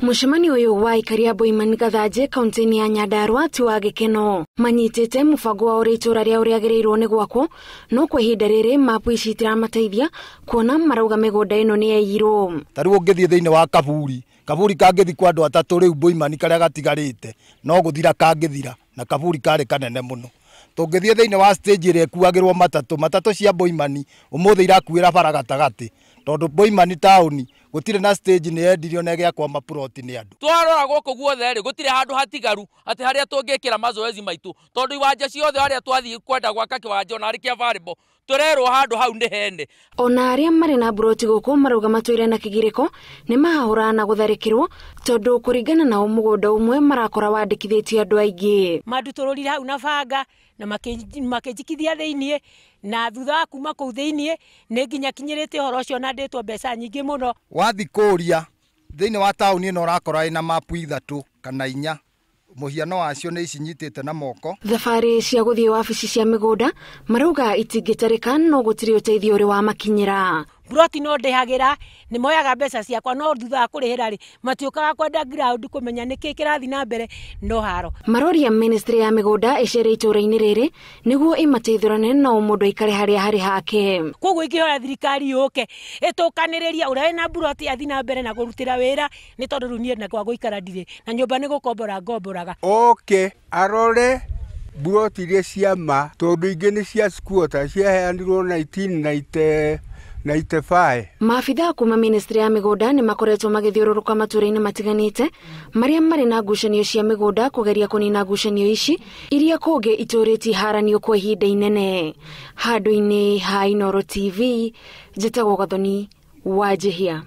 Mushimani uyu wa Aikari Boiman Gathanji kaunti-ini ya Nyandarua ti wa gikeno manyitite mubango wa uritura ria yagiriirwo ni gwakwo no kwa ihinda riri mapu ici itiramateithia kuona marauga migunda ino niyegaiirwo. Tariu ungithie thiini wa kaburi kangithi kwa andu atatu riu Boiman karia gatigarite no guthira kangithira na kaburi kari kanene muno. Tungithie thiini wa stage ire kuagirwo matatu cia Boiman umuthi irakuira bara gatagati tondu Boiman tauni gutire na stage ni endirio na gia kwa maproti ni andu. Twarora goko guothe ri gutire handu hatigaru ati haria tungikira mazoezi maitu tondu iwanja ciothe haria twathii kwenda gwaka kiwanja na arikia variable turerwo handu hau ndi hende. Ona aria mari na broti goko marauga matwire na kigiriko ni mahahura na gutharikirwo tondu kuringana na mugunda umwe marakora wandikithitie andu aingi. Madutururi hau na banga na makijikithia thiini na thutha kuma kuu thiini ni nginya kinyirite horo cio na nditwo mbeca nyingi muno. Wathi kuria thiini wa tauni ino urakora ina mapu 3 kana 4 muhiano wacio ni icinyitite na moko. Thabari cia guthii wabici cia migunda marauga itingitarika no gutiri uteithio uri wa makinyira. Broti no ndehagira ni moyaga mbeca ciakwa no thutha kurihira ri matiukaga kwenda ground kumenya niki kirathi na mbere no haro. Maroria ministry ya migunda icere itura-ini riri niguo imateithurane no mundu ikare haria hari hake. Koguo ingihora thirikari yuke itukanireria uria na broti athi na mbere na kurutira wira ni tondu runie na kwa guikara ndire na nyumba ni gukombora ngomboraga. Arore broti ria ciama tondu ingi ni cia squatter ciaheanirwo 1995. Maafitha kuma ministry ya migunda ni makoretwo magithiururuka matura-ini matiganite maria mari na ngucanio cia migunda kugeria kunina ngucanio ici iria kungi ituriti haranio kwa ihinda inene. Handu-ini ha Inooro TV, njitagwo Gathoni wa Jihia.